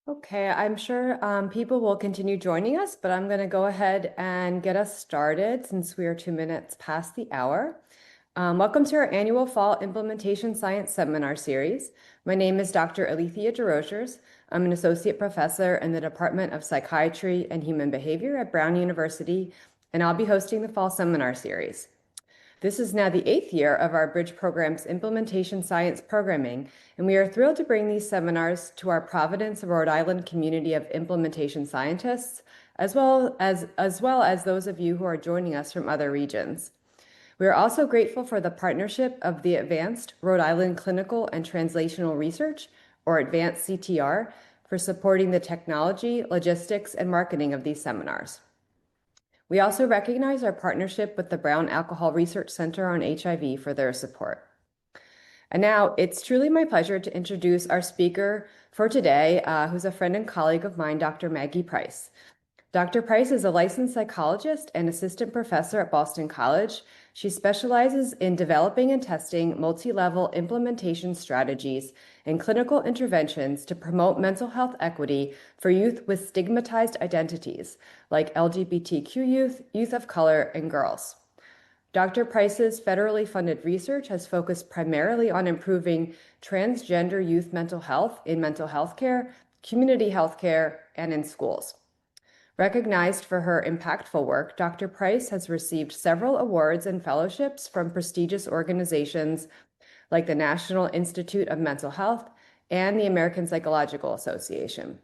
Okay, I'm sure people will continue joining us, but I'm going to go ahead and get us started since we are 2 minutes past the hour. Welcome to our annual Fall Implementation Science Seminar Series. My name is Dr. Alethea DeRosiers. I'm an associate professor in the Department of Psychiatry and Human Behavior at Brown University, and I'll be hosting the Fall Seminar Series. This is now the 8th year of our Bridge program's Implementation Science programming, and we are thrilled to bring these seminars to our Providence, Rhode Island community of implementation scientists, as well as those of you who are joining us from other regions. We are also grateful for the partnership of the Advanced Rhode Island Clinical and Translational Research, or RI-CTR, for supporting the technology, logistics, and marketing of these seminars. We also recognize our partnership with the Brown Alcohol Research Center on HIV for their support. And now it's truly my pleasure to introduce our speaker for today, who's a friend and colleague of mine, Dr. Maggi Price. Dr. Price is a licensed psychologist and assistant professor at Boston College. She specializes in developing and testing multi-level implementation strategies and clinical interventions to promote mental health equity for youth with stigmatized identities, like LGBTQ youth, youth of color, and girls. Dr. Price's federally funded research has focused primarily on improving transgender youth mental health in mental health care, community health care, and in schools. Recognized for her impactful work, Dr. Price has received several awards and fellowships from prestigious organizations like the National Institute of Mental Health and the American Psychological Association.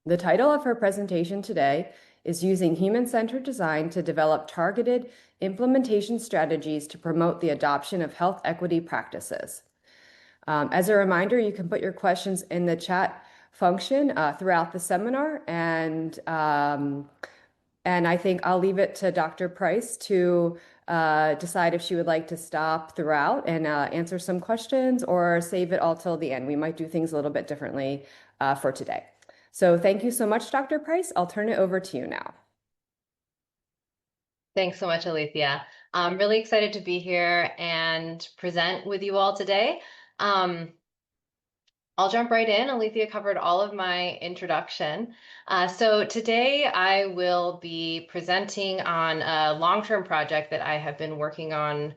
The title of her presentation today is Using Human-Centered Design to Develop Targeted Implementation Strategies to Promote the Adoption of Health Equity Practices. As a reminder, you can put your questions in the chat function throughout the seminar, and I think I'll leave it to Dr. Price to decide if she would like to stop throughout and answer some questions or save it all till the end. We might do things a little bit differently for today. So thank you so much, Dr. Price. I'll turn it over to you now. Thanks so much, Alethea. I'm really excited to be here and present with you all today. I'll jump right in. Alethea covered all of my introduction. So today I will be presenting on a long-term project that I have been working on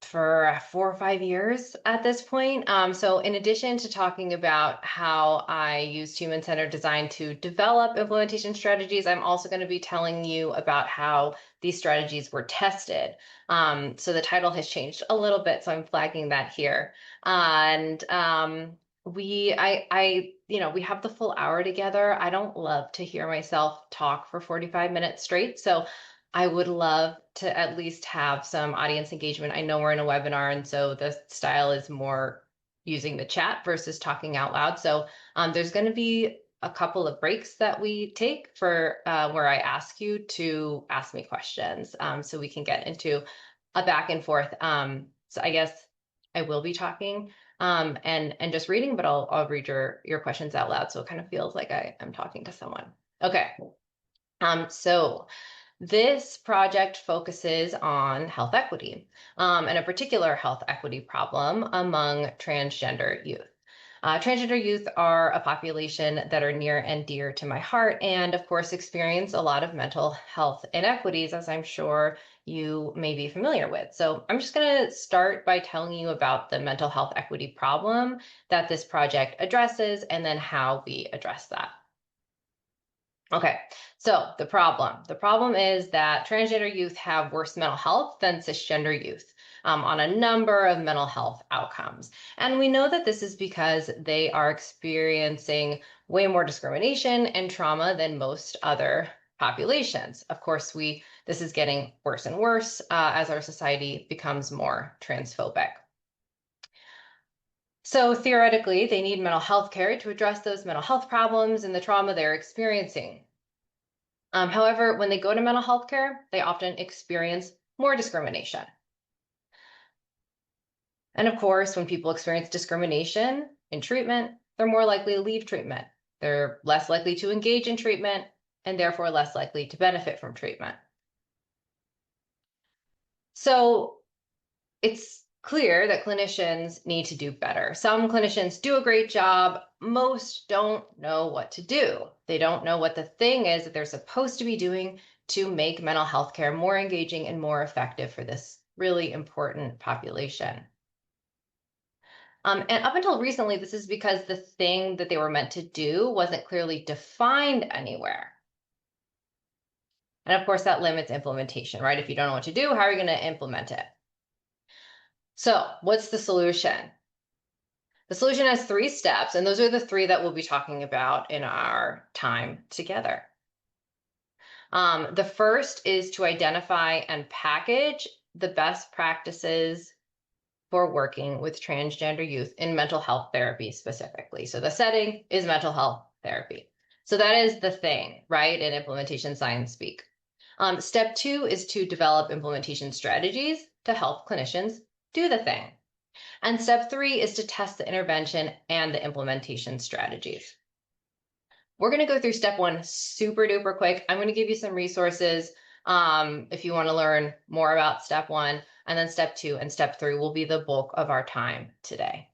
for 4 or 5 years at this point. So in addition to talking about how I used human-centered design to develop implementation strategies, I'm also going to be telling you about how these strategies were tested. So the title has changed a little bit, so I'm flagging that here. And we have the full hour together. I don't love to hear myself talk for 45 minutes straight. So I would love to at least have some audience engagement. I know we're in a webinar, and so the style is more using the chat versus talking out loud. So there's going to be a couple of breaks that we take for where I ask you to ask me questions, so we can get into a back and forth. So I guess I will be talking and just reading, but I'll read your questions out loud, so it kind of feels like I am talking to someone. Okay. So this project focuses on health equity, and a particular health equity problem among transgender youth. Transgender youth are a population that are near and dear to my heart, and of course experience a lot of mental health inequities, as I'm sure you may be familiar with. So I'm just going to start by telling you about the mental health equity problem that this project addresses, and then how we address that. Okay, so the problem is that transgender youth have worse mental health than cisgender youth on a number of mental health outcomes. And we know that this is because they are experiencing way more discrimination and trauma than most other populations. Of course, this is getting worse and worse as our society becomes more transphobic. So theoretically, they need mental health care to address those mental health problems and the trauma they're experiencing. However, when they go to mental health care, they often experience more discrimination. And of course, when people experience discrimination in treatment, they're more likely to leave treatment. They're less likely to engage in treatment, and therefore less likely to benefit from treatment. So it's clear that clinicians need to do better. Some clinicians do a great job. Most don't know what to do. They don't know what the thing is that they're supposed to be doing to make mental health care more engaging and more effective for this really important population. And up until recently, this is because the thing that they were meant to do wasn't clearly defined anywhere. And of course, that limits implementation, right? If you don't know what to do, how are you going to implement it? So, what's the solution? The solution has 3 steps, and those are the 3 that we'll be talking about in our time together. The first is to identify and package the best practices for working with transgender youth in mental health therapy specifically. So the setting is mental health therapy. So that is the thing, right, in implementation science speak. Step 2 is to develop implementation strategies to help clinicians do the thing. And step 3 is to test the intervention and the implementation strategies. We're going to go through step 1 super duper quick. I'm going to give you some resources if you want to learn more about step 1. And then step 2 and step 3 will be the bulk of our time today.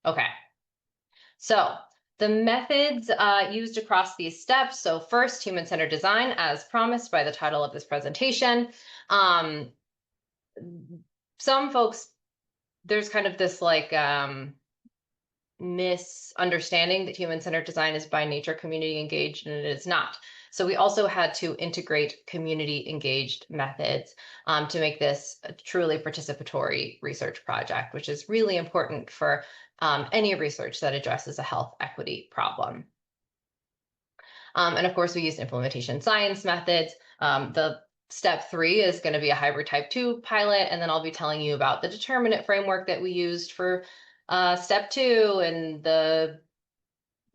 Okay. So the methods used across these steps. So first, human-centered design, as promised by the title of this presentation. Some folks, there's kind of this like misunderstanding that human-centered design is by nature community engaged, and it is not. So we also had to integrate community engaged methods to make this a truly participatory research project, which is really important for any research that addresses a health equity problem. And of course, we used implementation science methods. The step 3 is going to be a hybrid type 2 pilot, and then I'll be telling you about the determinant framework that we used for step 2 and the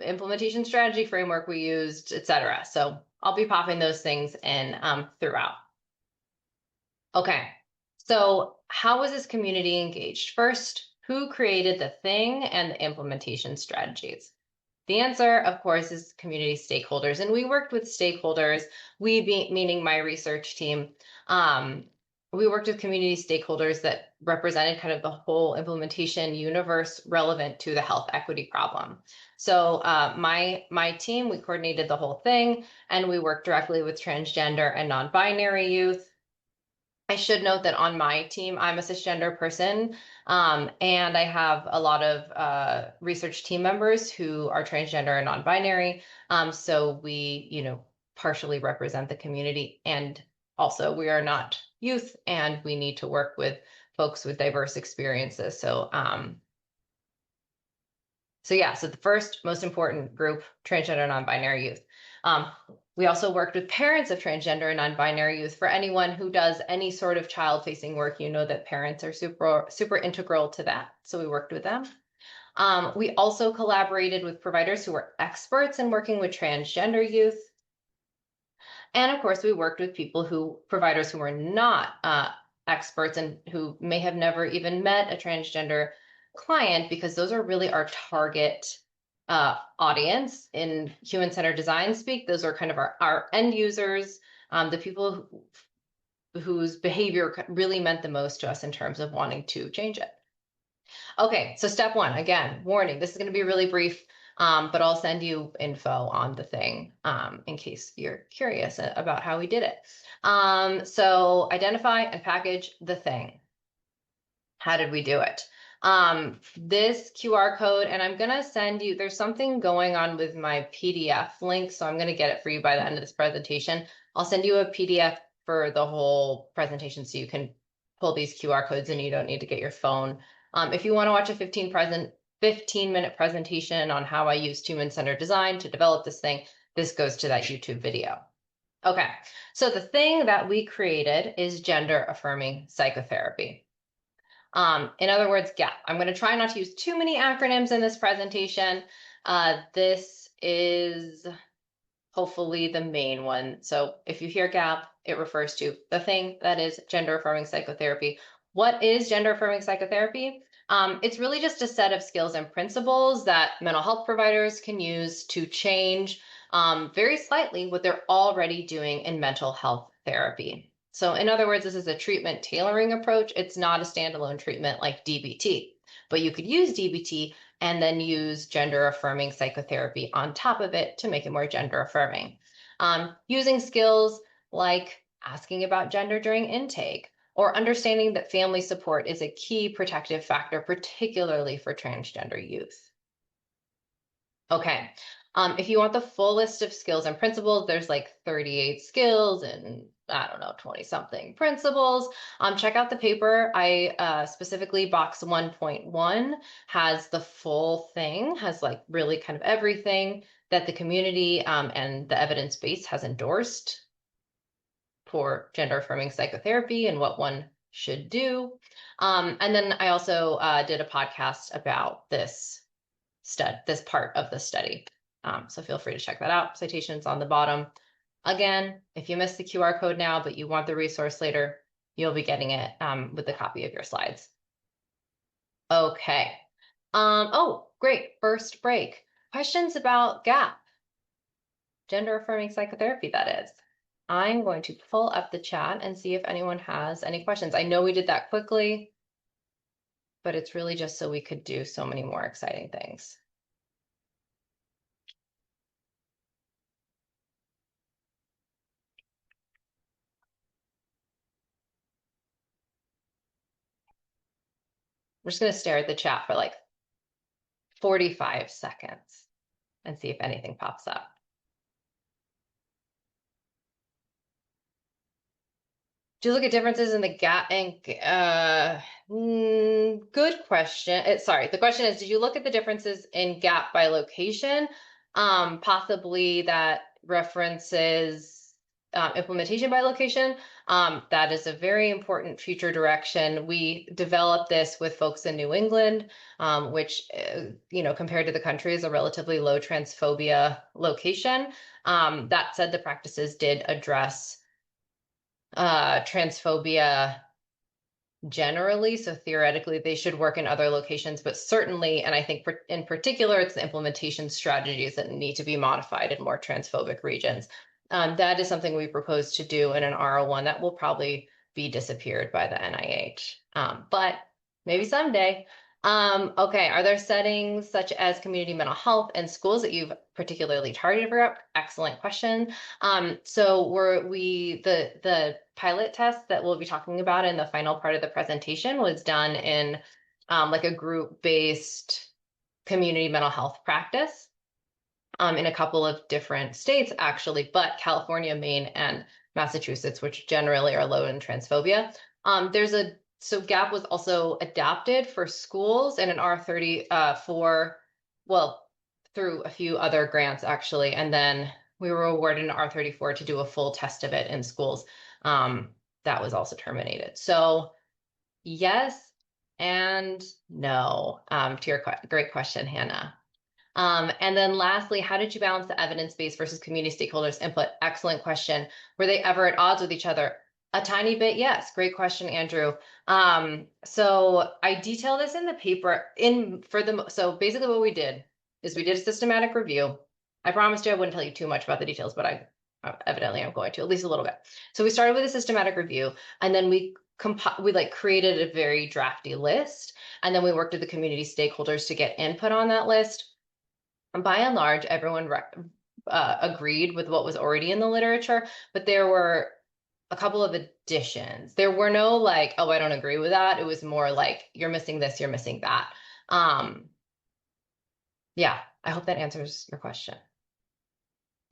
implementation strategy framework we used, etc. So I'll be popping those things in throughout. Okay, so how was this community engaged? First, who created the thing and the implementation strategies? The answer, of course, is community stakeholders. And we worked with stakeholders, meaning my research team. We worked with community stakeholders that represented kind of the whole implementation universe relevant to the health equity problem. So my team, we coordinated the whole thing, and we worked directly with transgender and non-binary youth. I should note that on my team, I'm a cisgender person, and I have a lot of research team members who are transgender and non-binary. So we, partially represent the community, and also we are not youth, and we need to work with folks with diverse experiences. So the first most important group, transgender non-binary youth. We also worked with parents of transgender and non-binary youth. For anyone who does any sort of child-facing work, you know that parents are super integral to that. So we worked with them. We also collaborated with providers who were experts in working with transgender youth. And of course, we worked with providers who were not experts and who may have never even met a transgender client, because those are really our target audience in human-centered design speak. Those are kind of our end users, the people whose behavior really meant the most to us in terms of wanting to change it. Okay, so step 1, again, warning, this is going to be really brief, but I'll send you info on the thing in case you're curious about how we did it. So identify and package the thing. How did we do it? This QR code, and I'm gonna send you, there's something going on with my PDF link, so I'm gonna get it for you by the end of this presentation. I'll send you a PDF for the whole presentation so you can pull these QR codes and you don't need to get your phone. If you wanna watch a 15-minute presentation on how I used human-centered design to develop this thing, this goes to that YouTube video. Okay, so the thing that we created is gender-affirming psychotherapy. In other words, GAP. I'm going to try not to use too many acronyms in this presentation. This is hopefully the main one. So if you hear GAP, it refers to the thing that is gender-affirming psychotherapy. What is gender-affirming psychotherapy? It's really just a set of skills and principles that mental health providers can use to change very slightly what they're already doing in mental health therapy. So in other words, this is a treatment tailoring approach. It's not a standalone treatment like DBT, but you could use DBT and then use gender affirming psychotherapy on top of it to make it more gender affirming. Using skills like asking about gender during intake or understanding that family support is a key protective factor, particularly for transgender youth. Okay. If you want the full list of skills and principles, there's like 38 skills and I don't know, 20 something principles. Check out the paper. I specifically box 1.1 has the full thing, has like really kind of everything that the community and the evidence base has endorsed for gender affirming psychotherapy and what one should do. And then I also did a podcast about this part of the study. So feel free to check that out. Citations on the bottom. Again, if you missed the QR code now, but you want the resource later, you'll be getting it with a copy of your slides. Okay. Oh, great. First break. Questions about GAP, gender affirming psychotherapy, that is. I'm going to pull up the chat and see if anyone has any questions. I know we did that quickly, but it's really just so we could do so many more exciting things. I'm just going to stare at the chat for like 45 seconds and see if anything pops up. Do you look at differences in the GAP and good question. Sorry, the question is, did you look at the differences in GAP by location? Possibly that references implementation by location. That is a very important future direction. We developed this with folks in New England, which, compared to the country is a relatively low transphobia location. That said, the practices did address transphobia generally, so theoretically they should work in other locations, but certainly, and I think in particular, it's the implementation strategies that need to be modified in more transphobic regions. That is something we propose to do in an R01 that will probably be disappeared by the NIH, but maybe someday. Okay, are there settings such as community mental health and schools that you've particularly targeted for? Excellent question. So the pilot test that we'll be talking about in the final part of the presentation was done in like a group-based community mental health practice in a couple of different states, actually, but California, Maine, and Massachusetts, which generally are low in transphobia. So GAP was also adapted for schools and an R30 through a few other grants, actually. And then we were awarded an R34 to do a full test of it in schools. That was also terminated. So yes and no to your great question, Hannah. And then lastly, how did you balance the evidence base versus community stakeholders' input? Excellent question. Were they ever at odds with each other? A tiny bit, yes. Great question, Andrew. So I detail this in the paper. So basically what we did is we did a systematic review. I promised you I wouldn't tell you too much about the details, but evidently I'm going to, at least a little bit. So we started with a systematic review, and then we created a very drafty list, and then we worked with the community stakeholders to get input on that list. And by and large, everyone agreed with what was already in the literature, but there were a couple of additions. There were no like, oh, I don't agree with that. It was more like, you're missing this, you're missing that. Yeah, I hope that answers your question.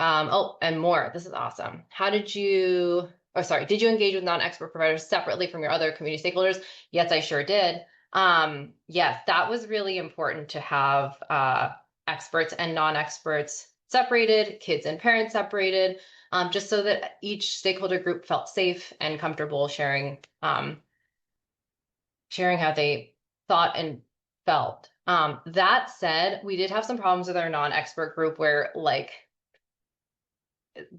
Oh, and more. This is awesome. Did you engage with non-expert providers separately from your other community stakeholders? Yes, I sure did. Yes, that was really important to have experts and non-experts separated, kids and parents separated, just so that each stakeholder group felt safe and comfortable sharing how they thought and felt. That said, we did have some problems with our non-expert group where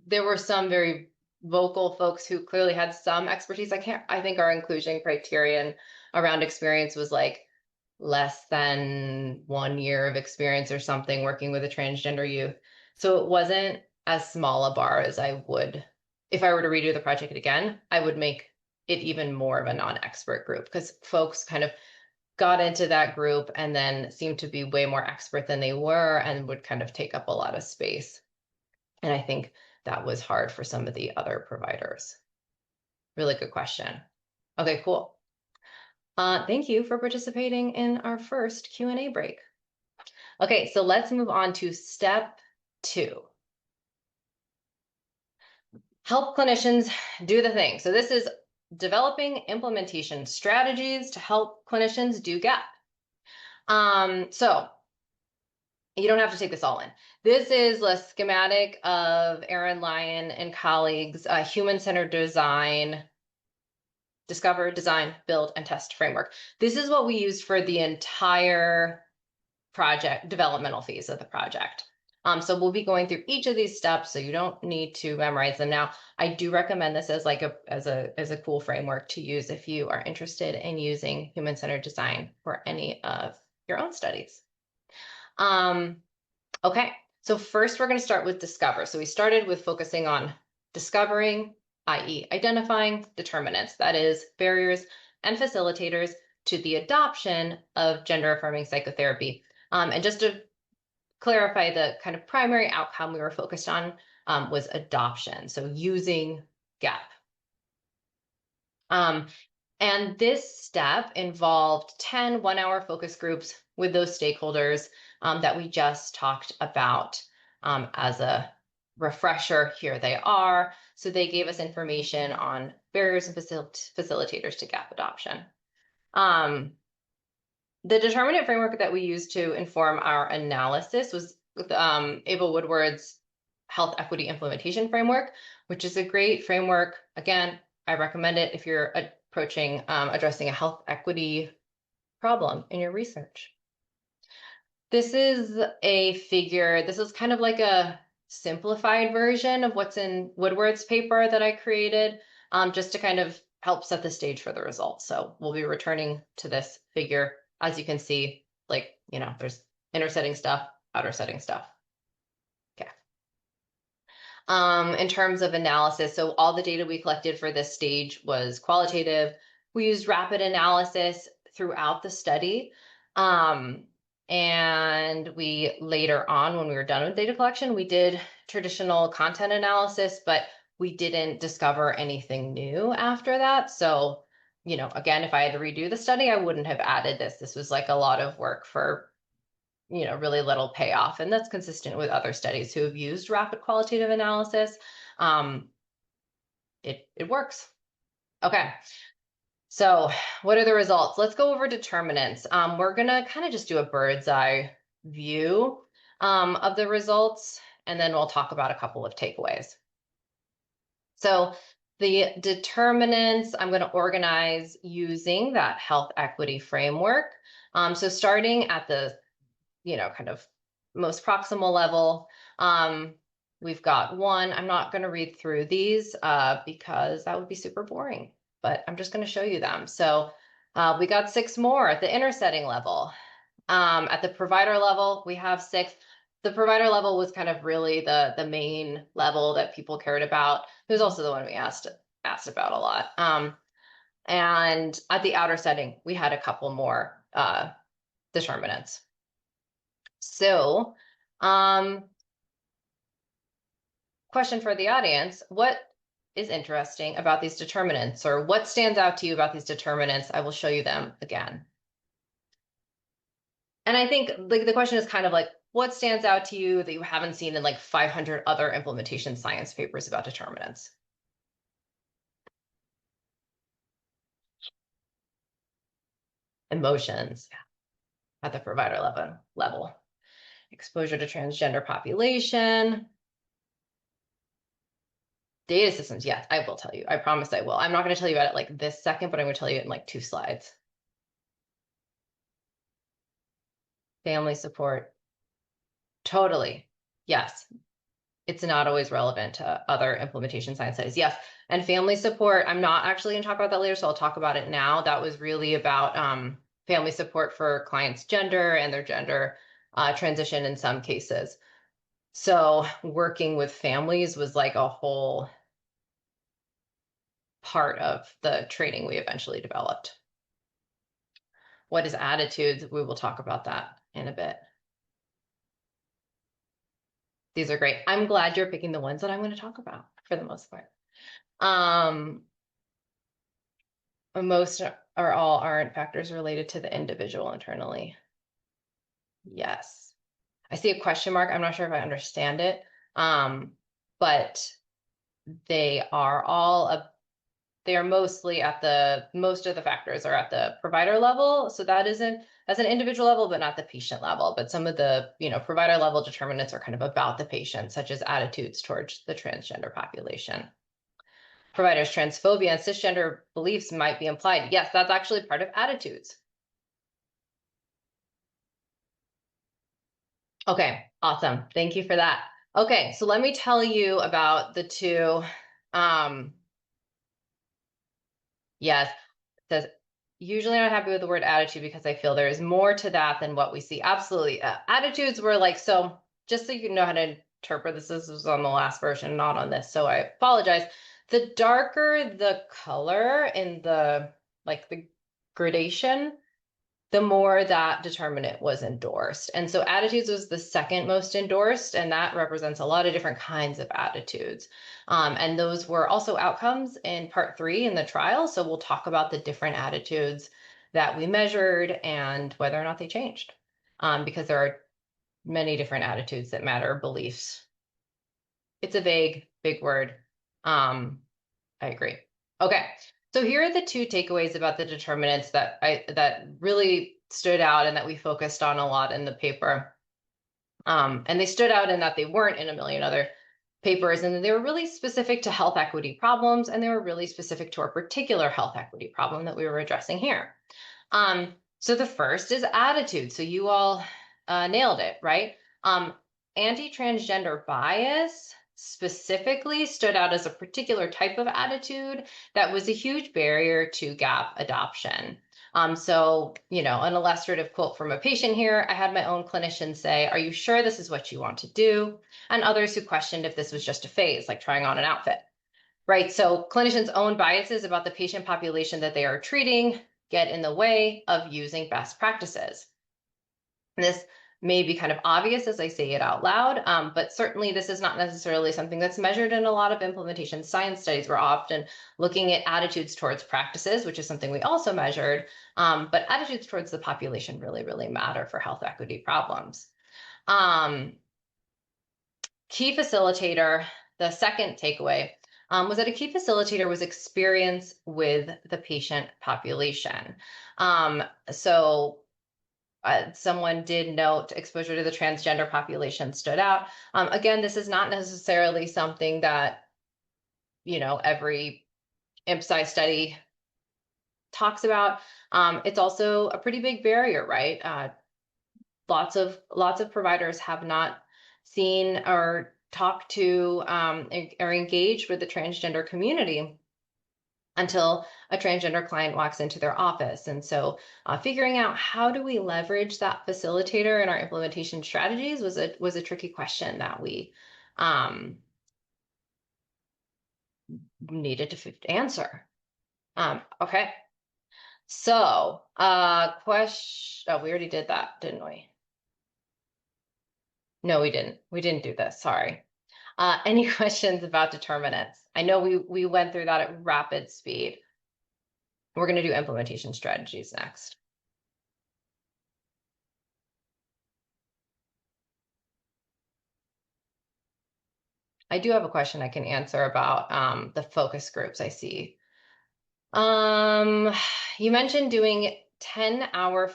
there were some very vocal folks who clearly had some expertise. I think our inclusion criterion around experience was like less than 1 year of experience or something working with a transgender youth. So it wasn't as small a bar as I would if I were to redo the project again, I would make it even more of a non-expert group, because folks kind of got into that group and then seemed to be way more expert than they were and would kind of take up a lot of space. And I think that was hard for some of the other providers. Really good question. Okay, cool. Thank you for participating in our first Q&A break. Okay, so let's move on to step 2. Help clinicians do the thing. So this is developing implementation strategies to help clinicians do GAP. So you don't have to take this all in. This is a schematic of Aaron Lyon and colleagues' human-centered design, discover, design, build, and test framework. This is what we used for the entire project, developmental phase of the project. So we'll be going through each of these steps, so you don't need to memorize them now. I do recommend this as like as a cool framework to use if you are interested in using human-centered design for any of your own studies. Okay, so first we're going to start with discover. So we started with focusing on discovering, i.e. identifying determinants, that is barriers and facilitators to the adoption of gender-affirming psychotherapy. And just to clarify, the kind of primary outcome we were focused on was adoption, so using GAP. And this step involved 10 one-hour focus groups with those stakeholders that we just talked about. As a refresher, here they are. So they gave us information on barriers and facilitators to GAP adoption. The determinant framework that we used to inform our analysis was Ava Woodward's Health Equity Implementation Framework, which is a great framework. Again, I recommend it if you're addressing a health equity problem in your research. This is a figure. This is kind of like a simplified version of what's in Woodward's paper that I created, just to kind of help set the stage for the results. So we'll be returning to this figure. As you can see, there's inner setting stuff, outer setting stuff. Okay. In terms of analysis, so all the data we collected for this stage was qualitative. We used rapid analysis throughout the study. And we later on, when we were done with data collection, we did traditional content analysis, but we didn't discover anything new after that. So, again, if I had to redo the study, I wouldn't have added this. This was like a lot of work for, really little payoff. And that's consistent with other studies who have used rapid qualitative analysis. It works. Okay. So what are the results? Let's go over determinants. We're going to kind of just do a bird's eye view of the results, and then we'll talk about a couple of takeaways. So the determinants I'm going to organize using that health equity framework. So starting at the, kind of most proximal level, we've got 1. I'm not going to read through these because that would be super boring, but I'm just going to show you them. So we got 6 more at the inner setting level. At the provider level, we have 6. The provider level was kind of really the main level that people cared about. It was also the one we asked about a lot. And at the outer setting, we had a couple more determinants. So, question for the audience: what is interesting about these determinants, or what stands out to you about these determinants? I will show you them again. And I think the question is kind of like, what stands out to you that you haven't seen in like 500 other implementation science papers about determinants? Emotions at the provider level. Exposure to transgender population. Data systems, yes, I will tell you. I promise I will. I'm not going to tell you about it like this second, but I'm going to tell you it in like 2 slides. Family support. Totally. Yes. It's not always relevant to other implementation science studies. Yes. And family support, I'm not actually going to talk about that later, so I'll talk about it now. That was really about family support for clients' gender and their gender transition in some cases. So working with families was like a whole part of the training we eventually developed. What is attitudes? We will talk about that in a bit. These are great. I'm glad you're picking the ones that I'm going to talk about for the most part. Most or all aren't factors related to the individual internally. Yes. I see a question mark. I'm not sure if I understand it. But they are they are mostly most of the factors are at the provider level. So that isn't as an individual level, but not the patient level. But some of the, provider level determinants are kind of about the patient, such as attitudes towards the transgender population. Providers' transphobia and cisgender beliefs might be implied. Yes, that's actually part of attitudes. Okay, awesome. Thank you for that. Okay, so let me tell you about the two. Yes, it says, usually not happy with the word attitude because I feel there is more to that than what we see. Absolutely. Attitudes were like, so just so you know how to interpret this was on the last version, not on this. So I apologize. The darker the color in the gradation, the more that determinant was endorsed. And so attitudes was the second most endorsed, and that represents a lot of different kinds of attitudes. And those were also outcomes in part 3 in the trial. So we'll talk about the different attitudes that we measured and whether or not they changed, because there are many different attitudes that matter, beliefs. It's a big word. I agree. Okay. So here are the 2 takeaways about the determinants that really stood out and that we focused on a lot in the paper. And they stood out in that they weren't in a million other papers, and they were really specific to health equity problems, and they were really specific to our particular health equity problem that we were addressing here. So the first is attitude. So you all nailed it, right? Anti-transgender bias specifically stood out as a particular type of attitude that was a huge barrier to gap adoption. So, an illustrative quote from a patient here, I had my own clinician say, "Are you sure this is what you want to do?" And others who questioned if this was just a phase, like trying on an outfit. Right. So clinicians' own biases about the patient population that they are treating get in the way of using best practices. This may be kind of obvious as I say it out loud, but certainly this is not necessarily something that's measured in a lot of implementation science studies. We're often looking at attitudes towards practices, which is something we also measured, but attitudes towards the population really, really matter for health equity problems. Key facilitator, the second takeaway, was that a key facilitator was experience with the patient population. Someone did note exposure to the transgender population stood out. Again, this is not necessarily something that, every IMPSI study talks about. It's also a pretty big barrier, right? Lots of providers have not seen or talked to or engaged with the transgender community until a transgender client walks into their office. And so figuring out how do we leverage that facilitator in our implementation strategies was a tricky question that we needed to answer. Okay. So question, oh, we already did that, didn't we? No, we didn't. We didn't do this. Sorry. Any questions about determinants? I know we went through that at rapid speed. We're going to do implementation strategies next. I do have a question I can answer about the focus groups I see. You mentioned doing 10 1-hour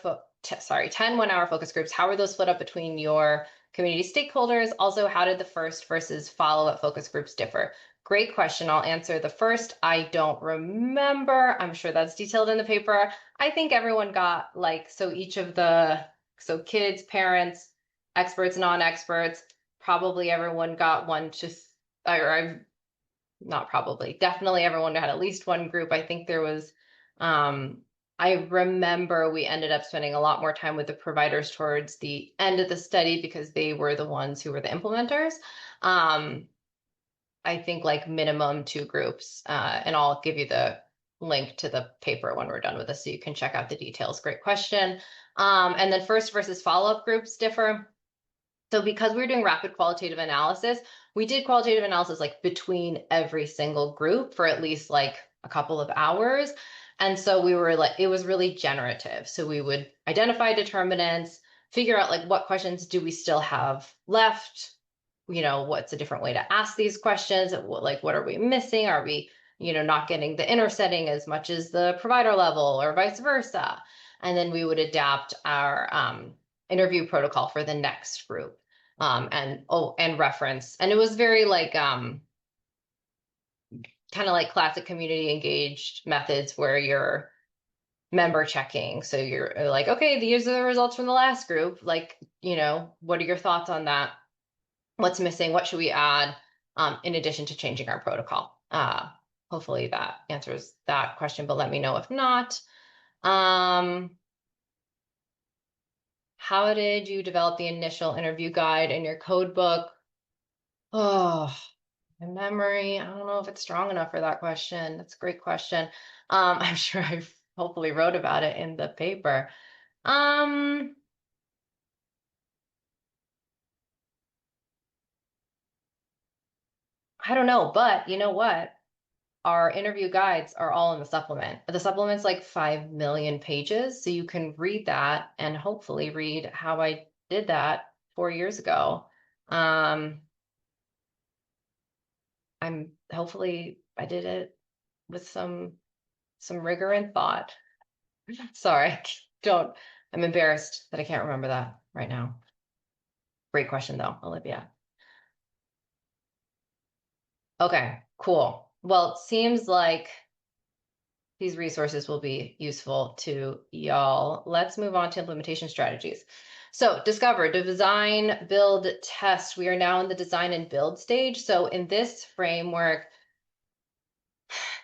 focus groups. How are those split up between your community stakeholders? Also, how did the first versus follow-up focus groups differ? Great question. I'll answer the first. I don't remember. I'm sure that's detailed in the paper. I think everyone got so kids, parents, experts, non-experts, probably everyone got definitely everyone had at least one group. I think there was, I remember we ended up spending a lot more time with the providers towards the end of the study because they were the ones who were the implementers. I think like minimum 2 groups, and I'll give you the link to the paper when we're done with this so you can check out the details. Great question. And then first versus follow-up groups differ. So because we were doing rapid qualitative analysis, we did qualitative analysis like between every single group for at least like a couple of hours. And so we were like, it was really generative. So we would identify determinants, figure out like what questions do we still have left? What's a different way to ask these questions? Like, what are we missing? Are we, not getting the inner setting as much as the provider level or vice versa? And then we would adapt our interview protocol for the next group, and reference. And it was very like kind of like classic community engaged methods where you're member checking. So you're like, okay, these are the results from the last group. Like, what are your thoughts on that? What's missing? What should we add, in addition to changing our protocol? Hopefully that answers that question, but let me know if not. How did you develop the initial interview guide in your code book? Oh, my memory. I don't know if it's strong enough for that question. That's a great question. I'm sure I hopefully wrote about it in the paper. I don't know, but you know what? Our interview guides are all in the supplement. The supplement's like 5 million pages, so you can read that and hopefully read how I did that 4 years ago. Hopefully I did it with some rigor and thought. Sorry, I'm embarrassed that I can't remember that right now. Great question though, Olivia. Okay, cool. Well, it seems like these resources will be useful to y'all. Let's move on to implementation strategies. So discover, design, build, test. We are now in the design and build stage. So in this framework,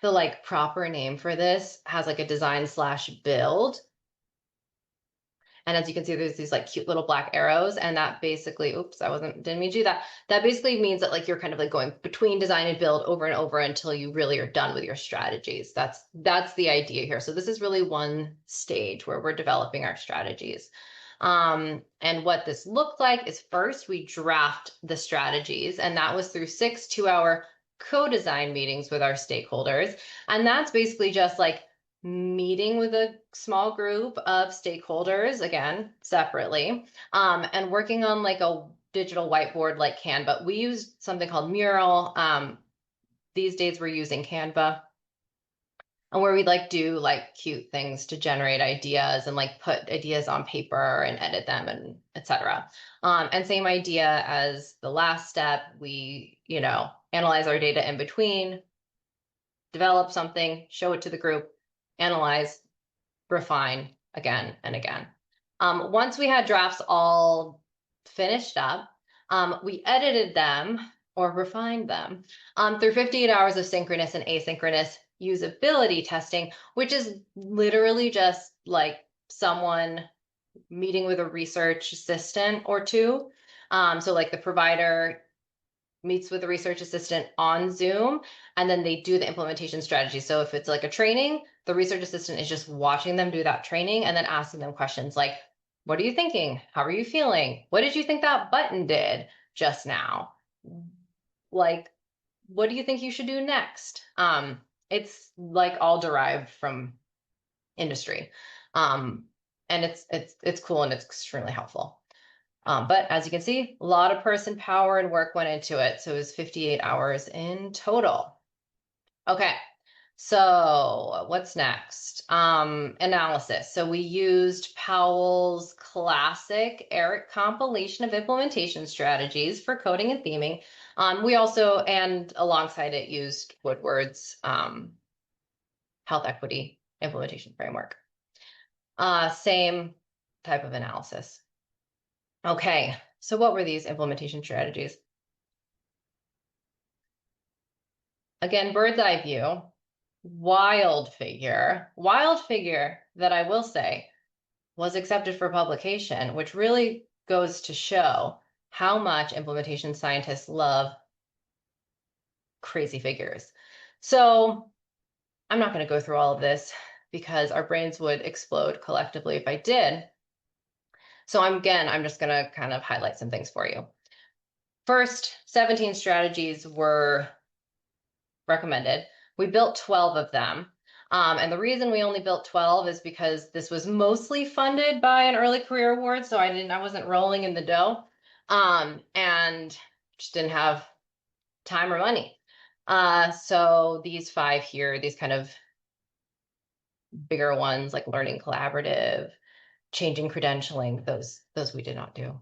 the like proper name for this has like a design/build. And as you can see, there's these like cute little black arrows, and that basically, oops, didn't mean to do that. That basically means that like you're kind of like going between design and build over and over until you really are done with your strategies. That's the idea here. So this is really one stage where we're developing our strategies. And what this looked like is first we draft the strategies, and that was through 6 2-hour co-design meetings with our stakeholders. And that's basically just like meeting with a small group of stakeholders, again, separately, and working on like a digital whiteboard like Canva. We use something called Mural. These days we're using Canva, and where we like do like cute things to generate ideas and like put ideas on paper and edit them and etc. And same idea as the last step, we, analyze our data in between, develop something, show it to the group, analyze, refine again and again. Once we had drafts all finished up, we edited them or refined them through 58 hours of synchronous and asynchronous usability testing, which is literally just like someone meeting with a research assistant or two. So like the provider meets with a research assistant on Zoom, and then they do the implementation strategy. So if it's like a training, the research assistant is just watching them do that training and then asking them questions like, what are you thinking? How are you feeling? What did you think that button did just now? Like, what do you think you should do next? It's like all derived from industry. And it's cool and it's extremely helpful. But as you can see, a lot of person power and work went into it. So it was 58 hours in total. Okay, so what's next? Analysis. So we used Powell's classic ERIC compilation of implementation strategies for coding and theming. We also, and alongside it, used Woodward's health equity implementation framework. Same type of analysis. Okay, so what were these implementation strategies? Again, bird's eye view, wild figure that I will say was accepted for publication, which really goes to show how much implementation scientists love crazy figures. So I'm not going to go through all of this because our brains would explode collectively if I did. So I'm just going to kind of highlight some things for you. First, 17 strategies were recommended. We built 12 of them. And the reason we only built 12 is because this was mostly funded by an early career award. So I wasn't rolling in the dough, and just didn't have time or money. So these 5 here, these kind of bigger ones like learning collaborative, changing credentialing, those we did not do.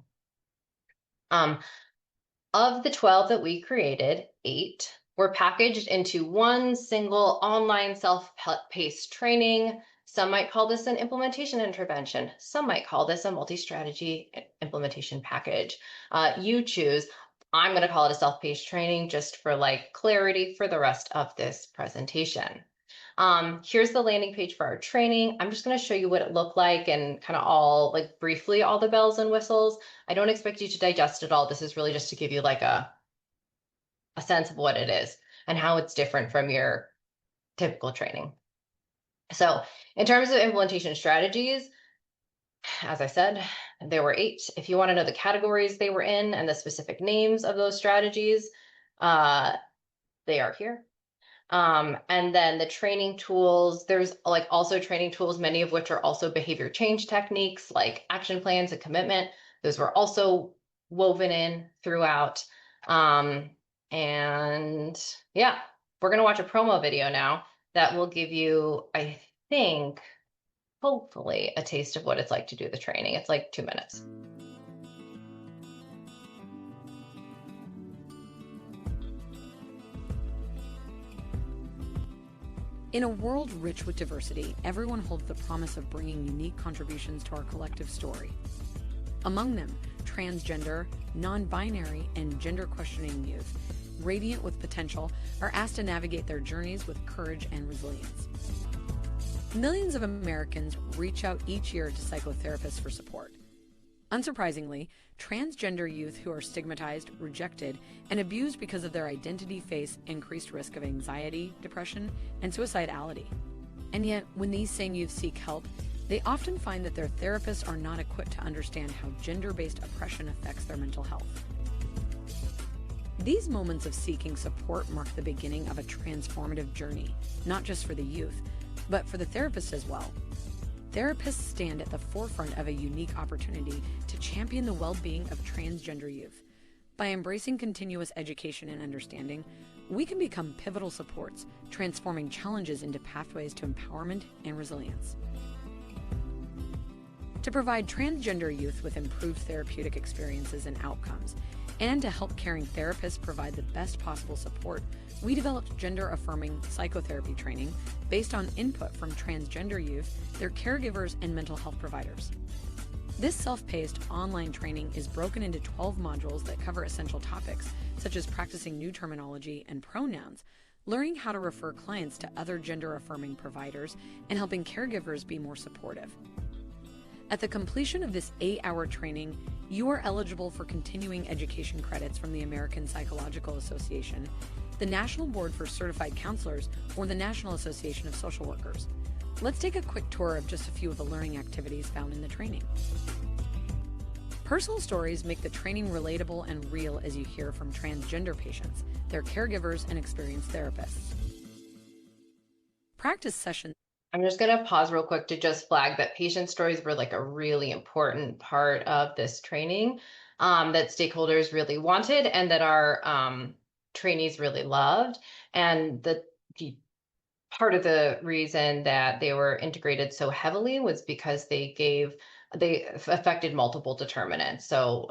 Of the 12 that we created, 8 were packaged into one single online self-paced training. Some might call this an implementation intervention. Some might call this a multi-strategy implementation package. You choose. I'm going to call it a self-paced training just for like clarity for the rest of this presentation. Here's the landing page for our training. I'm just going to show you what it looked like and kind of all like briefly all the bells and whistles. I don't expect you to digest it all. This is really just to give you like a sense of what it is and how it's different from your typical training. So in terms of implementation strategies, as I said, there were 8. If you want to know the categories they were in and the specific names of those strategies, they are here. And then the training tools, there's like also training tools, many of which are also behavior change techniques like action plans and commitment. Those were also woven in throughout. And yeah, we're going to watch a promo video now that will give you, I think, hopefully a taste of what it's like to do the training. It's like 2 minutes. In a world rich with diversity, everyone holds the promise of bringing unique contributions to our collective story. Among them, transgender, non-binary, and gender-questioning youth, radiant with potential, are asked to navigate their journeys with courage and resilience. Millions of Americans reach out each year to psychotherapists for support. Unsurprisingly, transgender youth who are stigmatized, rejected, and abused because of their identity face increased risk of anxiety, depression, and suicidality. And yet, when these same youth seek help, they often find that their therapists are not equipped to understand how gender-based oppression affects their mental health. These moments of seeking support mark the beginning of a transformative journey, not just for the youth, but for the therapists as well. Therapists stand at the forefront of a unique opportunity to champion the well-being of transgender youth. By embracing continuous education and understanding, we can become pivotal supports, transforming challenges into pathways to empowerment and resilience. To provide transgender youth with improved therapeutic experiences and outcomes, and to help caring therapists provide the best possible support, we developed gender-affirming psychotherapy training based on input from transgender youth, their caregivers, and mental health providers. This self-paced online training is broken into 12 modules that cover essential topics, such as practicing new terminology and pronouns, learning how to refer clients to other gender-affirming providers, and helping caregivers be more supportive. At the completion of this 8-hour training, you are eligible for continuing education credits from the American Psychological Association, the National Board for Certified Counselors, or the National Association of Social Workers. Let's take a quick tour of just a few of the learning activities found in the training. Personal stories make the training relatable and real as you hear from transgender patients, their caregivers, and experienced therapists. Practice sessions. I'm just going to pause real quick to just flag that patient stories were like a really important part of this training that stakeholders really wanted and that our trainees really loved. And the part of the reason that they were integrated so heavily was because they affected multiple determinants. So,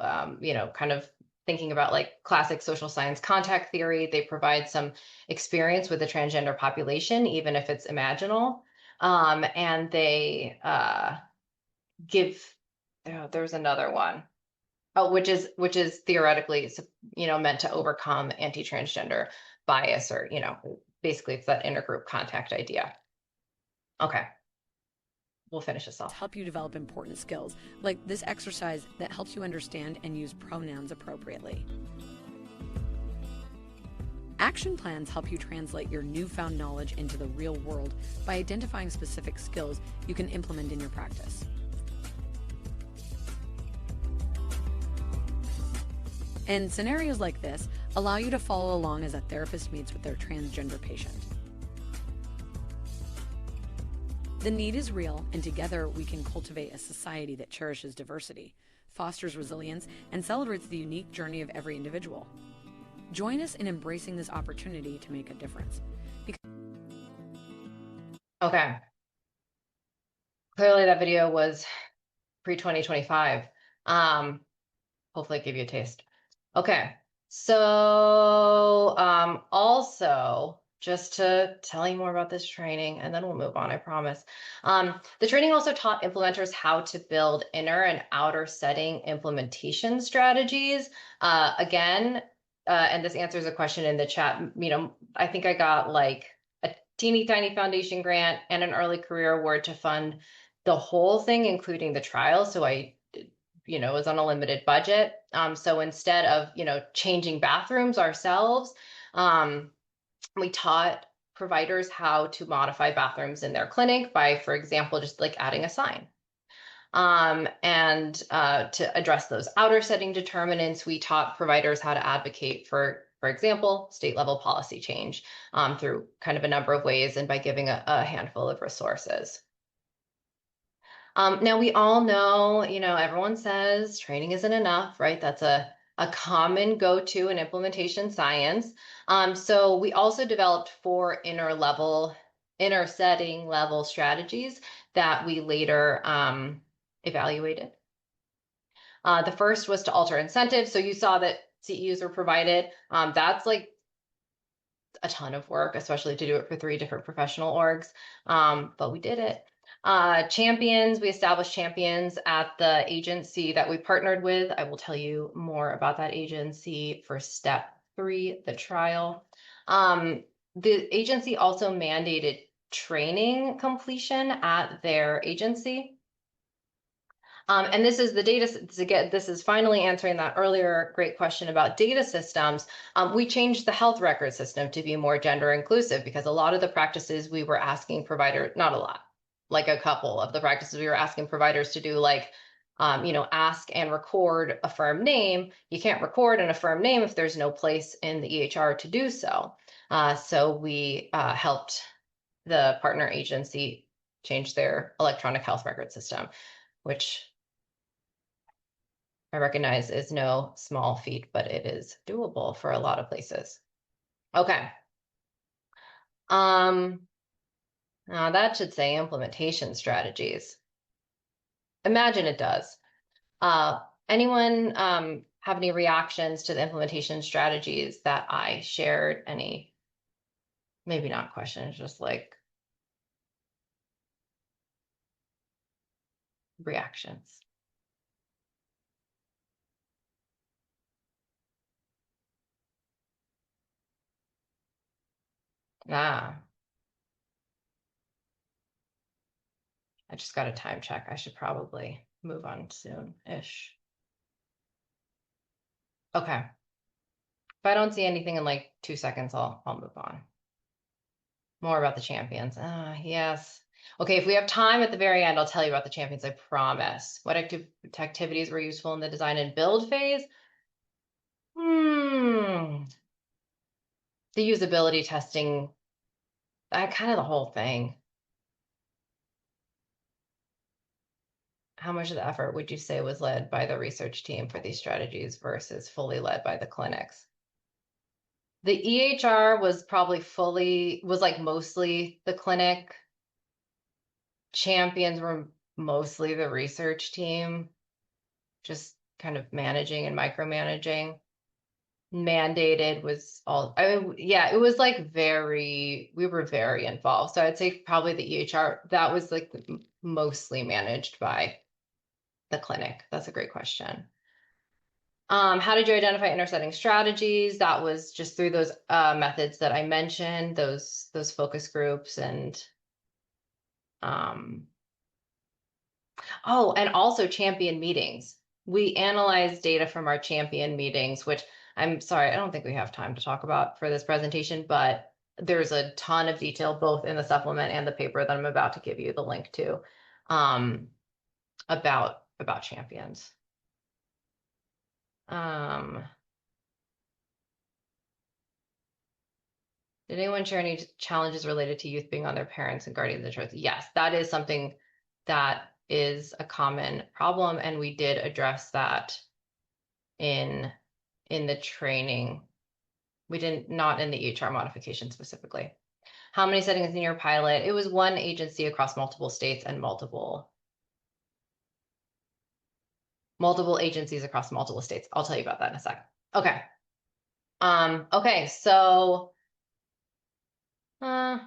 kind of thinking about like classic social science contact theory, they provide some experience with the transgender population, even if it's imaginal. And they there's another one, which is theoretically, meant to overcome anti-transgender bias, or, basically it's that intergroup contact idea. Okay, we'll finish this off. Help you develop important skills, like this exercise that helps you understand and use pronouns appropriately. Action plans help you translate your newfound knowledge into the real world by identifying specific skills you can implement in your practice. And scenarios like this allow you to follow along as a therapist meets with their transgender patient. The need is real, and together we can cultivate a society that cherishes diversity, fosters resilience, and celebrates the unique journey of every individual. Join us in embracing this opportunity to make a difference. Okay. Clearly that video was pre-2025. Hopefully it gave you a taste. Okay. So also, just to tell you more about this training, and then we'll move on, I promise. The training also taught implementers how to build inner and outer setting implementation strategies. Again, and this answers a question in the chat. I think I got like a teeny tiny foundation grant and an early career award to fund the whole thing, including the trial. So I was on a limited budget. So instead of, changing bathrooms ourselves, we taught providers how to modify bathrooms in their clinic by, for example, just like adding a sign. And to address those outer setting determinants, we taught providers how to advocate for example, state level policy change through kind of a number of ways and by giving a handful of resources. Now we all know, everyone says training isn't enough, right? That's a common go-to in implementation science. So we also developed 4 inner setting level strategies that we later evaluated. The first was to alter incentives. So you saw that CEUs were provided. That's like a ton of work, especially to do it for 3 different professional orgs. But we did it. Champions, we established champions at the agency that we partnered with. I will tell you more about that agency for step 3, the trial. The agency also mandated training completion at their agency. And this is the data, this is finally answering that earlier great question about data systems. We changed the health record system to be more gender inclusive because a lot of the practices we were asking providers, not a lot, like a couple of the practices we were asking providers to do, like, ask and record a firm name. You can't record an affirmed name if there's no place in the EHR to do so. So we helped the partner agency change their electronic health record system, which I recognize is no small feat, but it is doable for a lot of places. Okay. Now that should say implementation strategies. Imagine it does. Anyone have any reactions to the implementation strategies that I shared? Any, maybe not questions, just like reactions. I just got a time check. I should probably move on soon-ish. Okay. If I don't see anything in like 2 seconds, I'll move on. More about the champions. Yes. Okay, if we have time at the very end, I'll tell you about the champions, I promise. What activities were useful in the design and build phase? The usability testing, kind of the whole thing. How much of the effort would you say was led by the research team for these strategies versus fully led by the clinics? The EHR was probably mostly the clinic. Champions were mostly the research team, just kind of managing and micromanaging. Mandated was all, it was like we were very involved. So I'd say probably the EHR, that was like mostly managed by the clinic. That's a great question. How did you identify intersetting strategies? That was just through those methods that I mentioned, those focus groups and and also champion meetings. We analyzed data from our champion meetings, which I'm sorry, I don't think we have time to talk about for this presentation, but there's a ton of detail both in the supplement and the paper that I'm about to give you the link to about champions. Did anyone share any challenges related to youth being on their parents and guardians' insurance? Yes, that is something that is a common problem, and we did address that in the training. We didn't, not in the EHR modification specifically. How many settings in your pilot? It was one agency across multiple states and multiple agencies across multiple states. I'll tell you about that in a second. Okay. Okay, so we're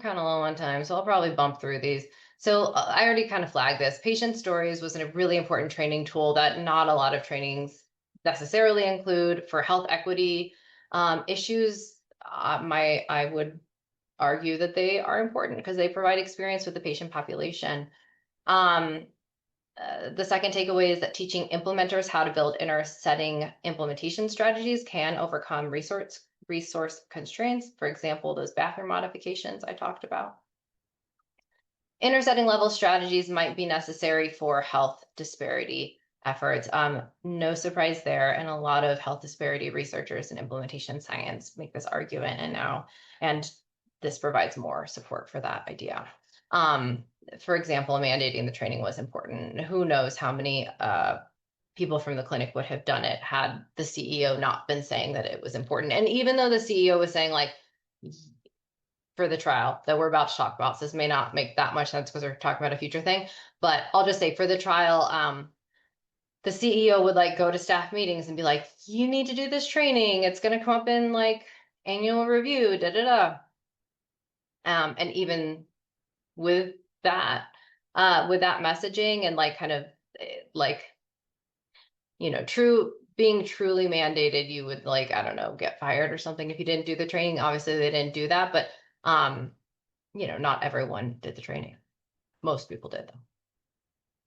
kind of low on time, so I'll probably bump through these. So I already kind of flagged this. Patient stories was a really important training tool that not a lot of trainings necessarily include for health equity issues. I would argue that they are important because they provide experience with the patient population. The second takeaway is that teaching implementers how to build inner setting implementation strategies can overcome resource constraints. For example, those bathroom modifications I talked about. Inner setting level strategies might be necessary for health disparity efforts. No surprise there. And a lot of health disparity researchers in implementation science make this argument and this provides more support for that idea. For example, mandating the training was important. Who knows how many people from the clinic would have done it had the CEO not been saying that it was important. And even though the CEO was saying, like, for the trial that we're about to talk about, so this may not make that much sense because we're talking about a future thing, but I'll just say for the trial, the CEO would like go to staff meetings and be like, you need to do this training. It's going to come up in like annual review, and even with that messaging and like kind of like, you know, being truly mandated, you would like, I don't know, get fired or something if you didn't do the training. Obviously they didn't do that, but you know, not everyone did the training. Most people did though.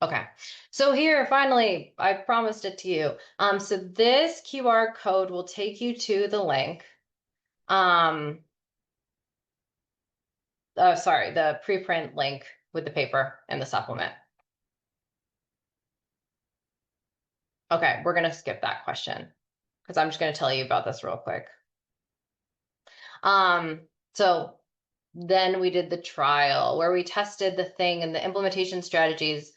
Okay, so here, finally, I promised it to you. So this QR code will take you to the link. Sorry, the preprint link with the paper and the supplement. Okay, we're gonna skip that question because I'm just gonna tell you about this real quick. So then we did the trial where we tested the thing and the implementation strategies,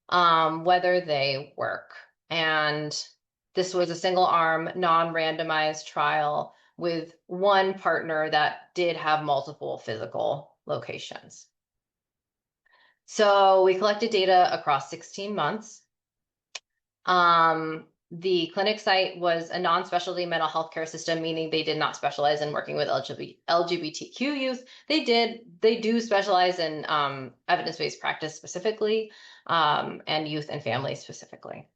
whether they work. And this was a single arm, non-randomized trial with one partner that did have multiple physical locations. So we collected data across 16 months. The clinic site was a non-specialty mental health care system, meaning they did not specialize in working with LGBTQ youth. They do specialize in evidence-based practice specifically, and youth and families specifically.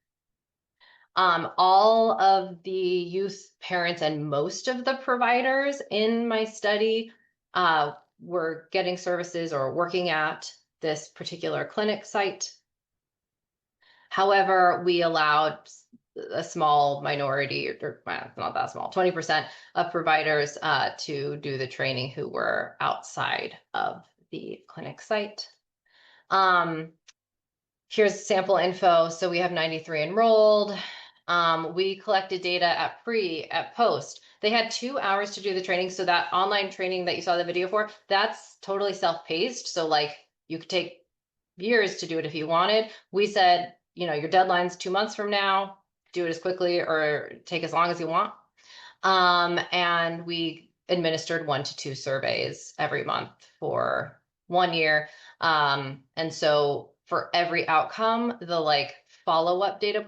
All of the youth parents and most of the providers in my study were getting services or working at this particular clinic site. However, we allowed a small minority, or not that small, 20% of providers to do the training who were outside of the clinic site. Here's sample info. So we have 93 enrolled. We collected data at post. They had 2 hours to do the training. So that online training that you saw the video for, that's totally self-paced. So like you could take years to do it if you wanted. We said, you know, your deadline's 2 months from now, do it as quickly or take as long as you want. And we administered 1 to 2 surveys every month for 1 year. And so for every outcome, the like follow-up data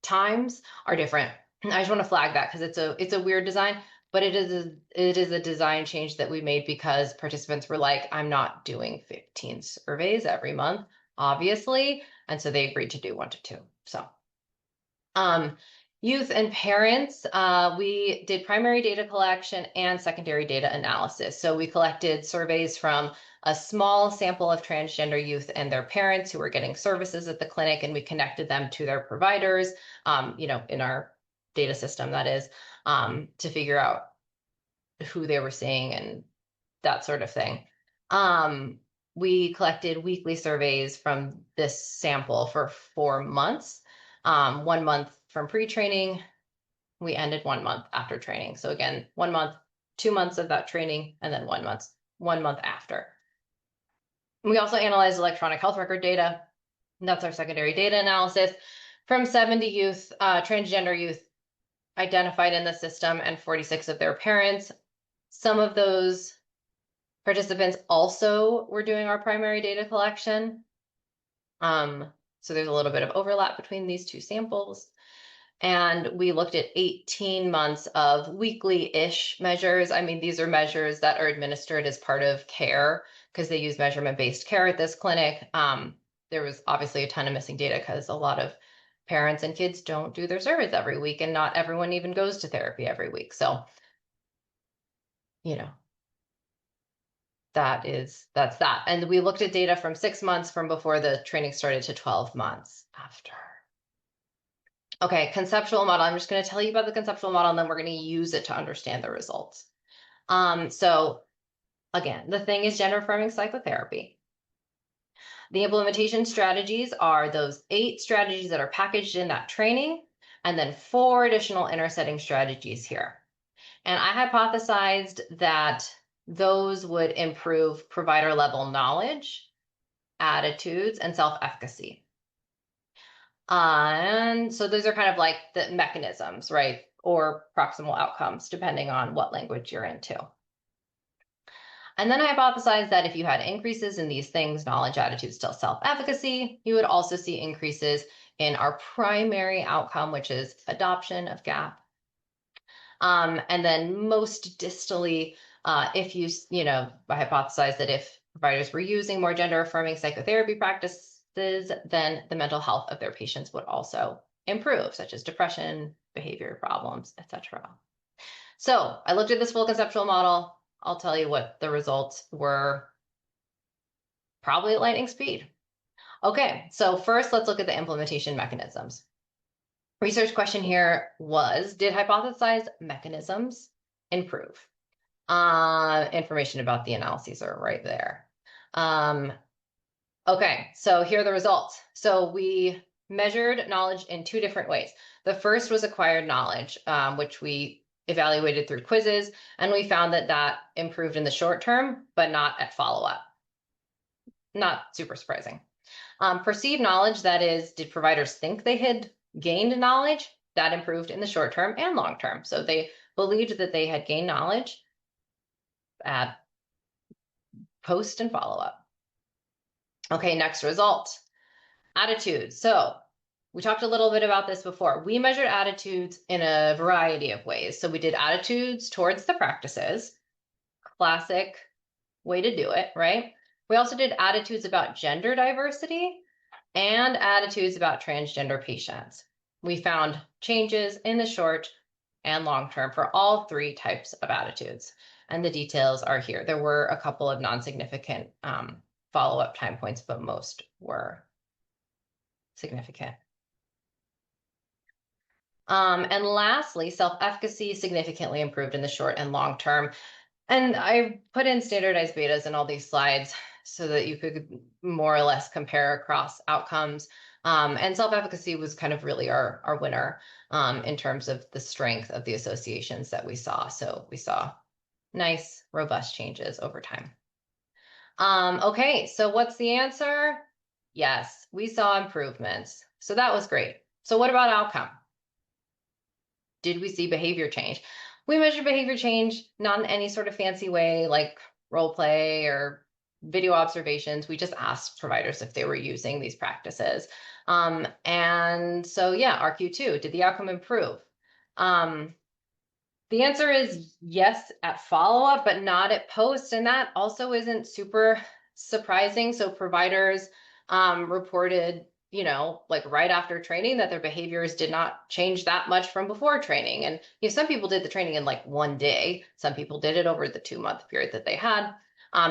times are different. I just want to flag that because it's a weird design, but it is a design change that we made because participants were like, I'm not doing 15 surveys every month, obviously. And so they agreed to do 1 to 2. So youth and parents, we did primary data collection and secondary data analysis. So we collected surveys from a small sample of transgender youth and their parents who were getting services at the clinic, and we connected them to their providers, you know, in our data system, that is, to figure out who they were seeing and that sort of thing. We collected weekly surveys from this sample for 4 months, 1 month from pre-training. We ended 1 month after training. So again, 1 month, 2 months of that training, and then 1 month after. We also analyzed electronic health record data. And that's our secondary data analysis from 70 youth, transgender youth identified in the system, and 46 of their parents. Some of those participants also were doing our primary data collection. So there's a little bit of overlap between these two samples. And we looked at 18 months of weekly-ish measures. I mean, these are measures that are administered as part of care because they use measurement-based care at this clinic. There was obviously a ton of missing data because a lot of parents and kids don't do their surveys every week, and not everyone even goes to therapy every week. So, you know, that's that. And we looked at data from 6 months from before the training started to 12 months after. Okay, conceptual model. I'm just going to tell you about the conceptual model, and then we're going to use it to understand the results. So again, the thing is gender-affirming psychotherapy. The implementation strategies are those 8 strategies that are packaged in that training, and then 4 additional intersetting strategies here. And I hypothesized that those would improve provider level knowledge, attitudes, and self-efficacy. And so those are kind of like the mechanisms, right? Or proximal outcomes, depending on what language you're into. And then I hypothesized that if you had increases in these things, knowledge, attitudes, self-efficacy, you would also see increases in our primary outcome, which is adoption of GAP. And then most distally, if I hypothesized that if providers were using more gender-affirming psychotherapy practices, then the mental health of their patients would also improve, such as depression, behavior problems, etc. So I looked at this full conceptual model. I'll tell you what the results were, probably at lightning speed. Okay, so first let's look at the implementation mechanisms. Research question here was, did hypothesized mechanisms improve? Information about the analyses are right there. Okay, so here are the results. So we measured knowledge in 2 different ways. The first was acquired knowledge, which we evaluated through quizzes, and we found that that improved in the short term, but not at follow-up. Not super surprising. Perceived knowledge, that is, did providers think they had gained knowledge? That improved in the short term and long term. So they believed that they had gained knowledge at post and follow-up. Okay, next result, attitudes. So we talked a little bit about this before. We measured attitudes in a variety of ways. So we did attitudes towards the practices, classic way to do it, right? We also did attitudes about gender diversity and attitudes about transgender patients. We found changes in the short and long term for all 3 types of attitudes. And the details are here. There were a couple of non-significant follow-up time points, but most were significant. And lastly, self-efficacy significantly improved in the short and long term. And I put in standardized betas in all these slides so that you could more or less compare across outcomes. And self-efficacy was kind of really our winner in terms of the strength of the associations that we saw. So we saw nice, robust changes over time. Okay, so what's the answer? Yes, we saw improvements. So that was great. So what about outcome? Did we see behavior change? We measured behavior change not in any sort of fancy way like role play or video observations. We just asked providers if they were using these practices. And so yeah, RQ2, did the outcome improve? The answer is yes at follow-up, but not at post. And that also isn't super surprising. So providers reported, like right after training that their behaviors did not change that much from before training. And some people did the training in like 1 day. Some people did it over the 2-month period that they had.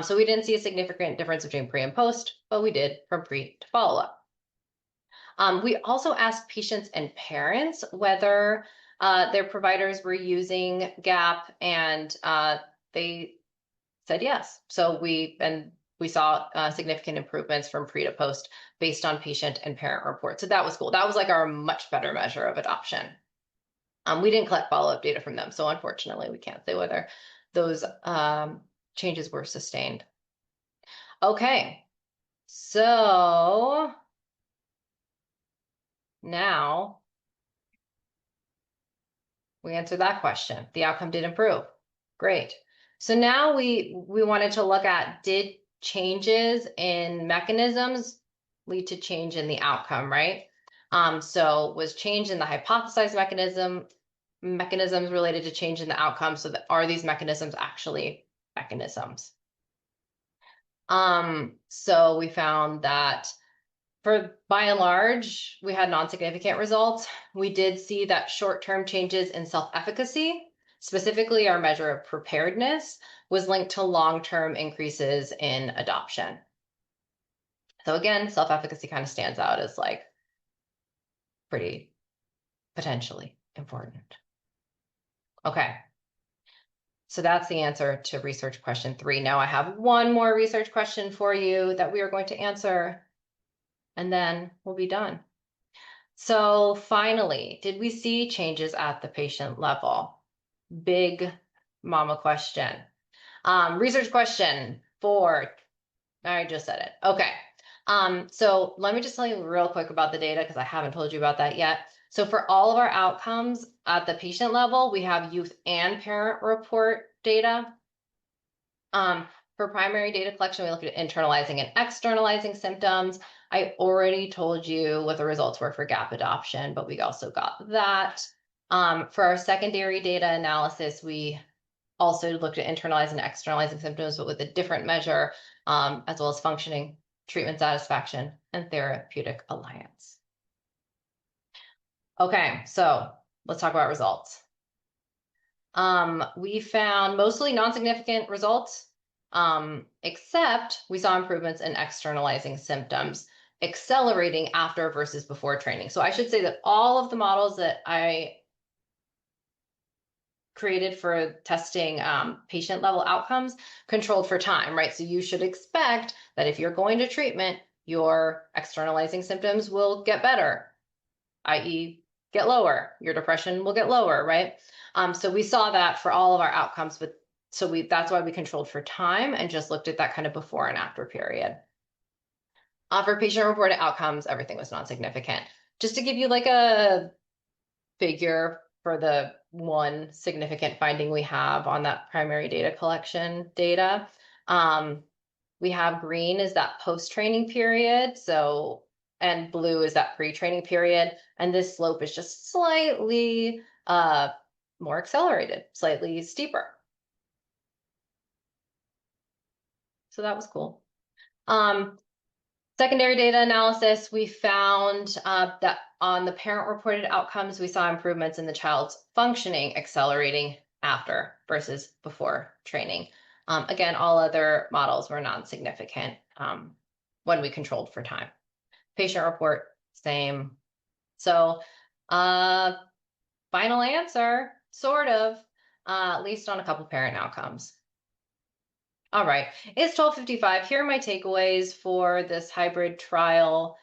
So we didn't see a significant difference between pre and post, but we did from pre to follow-up. We also asked patients and parents whether their providers were using GAP, and they said yes. So we saw significant improvements from pre to post based on patient and parent reports. So that was cool. That was like our much better measure of adoption. We didn't collect follow-up data from them, so unfortunately we can't say whether those changes were sustained. Okay, so now we answered that question. The outcome did improve. Great. So now we wanted to look at, did changes in mechanisms lead to change in the outcome, right? So was change in the hypothesized mechanisms related to change in the outcome? So that, are these mechanisms actually mechanisms? So we found that by and large, we had non-significant results. We did see that short-term changes in self-efficacy, specifically our measure of preparedness, was linked to long-term increases in adoption. So again, self-efficacy kind of stands out as like pretty potentially important. Okay. So that's the answer to research question 3. Now I have one more research question for you that we are going to answer, and then we'll be done. So finally, did we see changes at the patient level? Big mama question. Research question 4. I just said it. Okay. So let me just tell you real quick about the data, because I haven't told you about that yet. So for all of our outcomes at the patient level, we have youth and parent report data. For primary data collection, we looked at internalizing and externalizing symptoms. I already told you what the results were for GAP adoption, but we also got that. For our secondary data analysis, we also looked at internalizing and externalizing symptoms, but with a different measure, as well as functioning, treatment satisfaction, and therapeutic alliance. Okay, so let's talk about results. We found mostly non-significant results, except we saw improvements in externalizing symptoms, accelerating after versus before training. So I should say that all of the models that I created for testing patient level outcomes controlled for time, right? So you should expect that if you're going to treatment, your externalizing symptoms will get better, i.e. get lower. Your depression will get lower, right? So we saw that for all of our outcomes, but that's why we controlled for time and just looked at that kind of before and after period. For patient reported outcomes, everything was non-significant. Just to give you like a figure for the one significant finding we have on that primary data collection data, we have green is that post-training period, and blue is that pre-training period, and this slope is just slightly more accelerated, slightly steeper. So that was cool. Secondary data analysis, we found that on the parent-reported outcomes, we saw improvements in the child's functioning accelerating after versus before training. Again, all other models were non-significant when we controlled for time. Patient report, same. So final answer, sort of, at least on a couple parent outcomes. All right, it's 12:55. Here are my takeaways for this hybrid trial.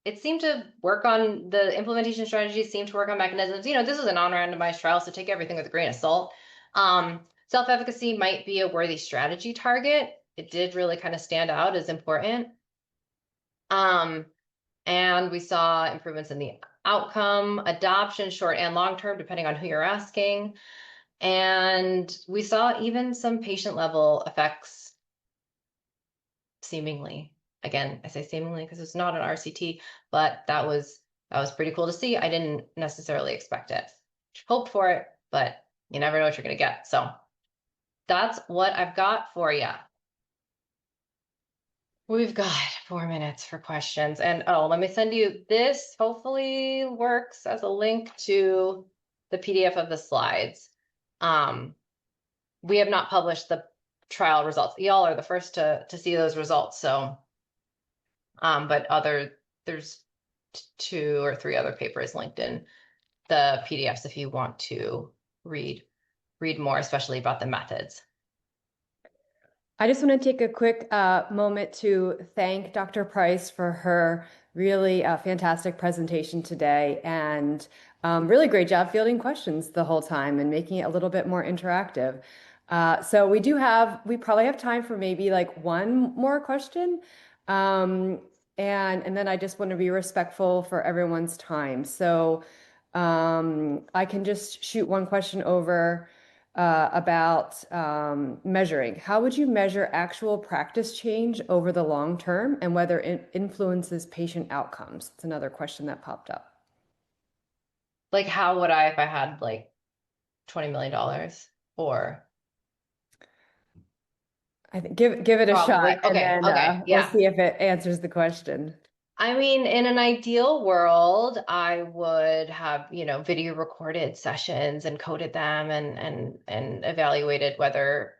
It seemed to work on the implementation strategies, seemed to work on mechanisms. You know, this is a non-randomized trial, so take everything with a grain of salt. Self-efficacy might be a worthy strategy target. It did really kind of stand out as important. And we saw improvements in the outcome, adoption, short and long term, depending on who you're asking. And we saw even some patient level effects, seemingly. Again, I say seemingly because it's not an RCT, but that was pretty cool to see. I didn't necessarily expect it. Hoped for it, but you never know what you're going to get. So that's what I've got for you. We've got 4 minutes for questions. And oh, let me send you this. Hopefully works as a link to the PDF of the slides. We have not published the trial results. Y'all are the first to see those results. So, but there's 2 or 3 other papers linked in the PDFs if you want to read more, especially about the methods. I just want to take a quick moment to thank Dr. Price for her really fantastic presentation today and really great job fielding questions the whole time and making it a little bit more interactive. So we probably have time for maybe like one more question. And then I just want to be respectful for everyone's time. So I can just shoot one question over about measuring. How would you measure actual practice change over the long term and whether it influences patient outcomes? It's another question that popped up. Like, how would I if I had like $20 million? Or I think give it a shot probably. and Okay, then okay, we'll yeah. see if it answers the question. I mean, in an ideal world, I would have, video recorded sessions and coded them and evaluated whether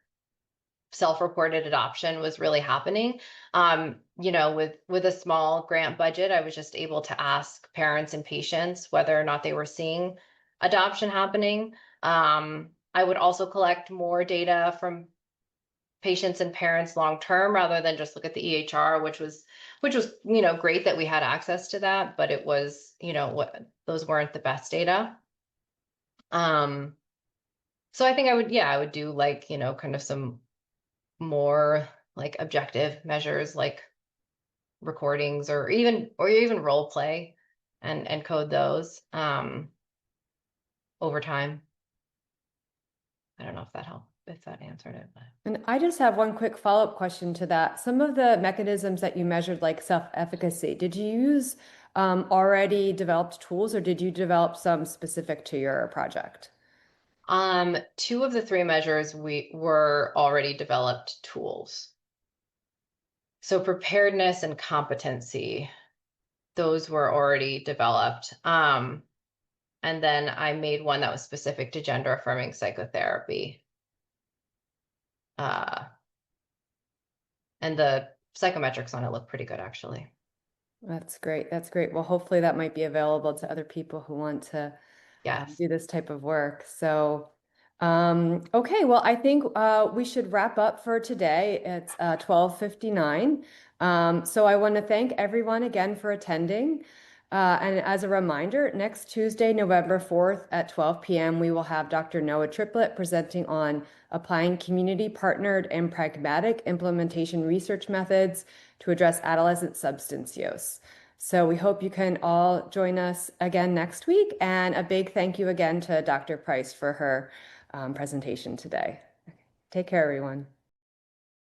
self-reported adoption was really happening. With a small grant budget, I was just able to ask parents and patients whether or not they were seeing adoption happening. I would also collect more data from patients and parents long term rather than just look at the EHR, which was great that we had access to that, but it was those weren't the best data. So I think I would do like kind of some more like objective measures like recordings or even role play and code those over time. I don't know if that helped, if that answered it, but. And I just have one quick follow-up question to that. Some of the mechanisms that you measured, like self-efficacy, did you use already developed tools or did you develop some specific to your project? Two of the three measures we were already developed tools. So preparedness and competency, those were already developed. And then I made one that was specific to gender-affirming psychotherapy. And the psychometrics on it look pretty good, actually. That's great. That's great. Well, hopefully that might be available to other people who want to Yes. do this type of work. So, okay, well, I think we should wrap up for today. It's 12:59. So I want to thank everyone again for attending. And as a reminder, next Tuesday, November 4th at 12 p.m., we will have Dr. Noah Triplett presenting on applying community-partnered and pragmatic implementation research methods to address adolescent substance use. So we hope you can all join us again next week. And a big thank you again to Dr. Price for her presentation today. Take care, everyone.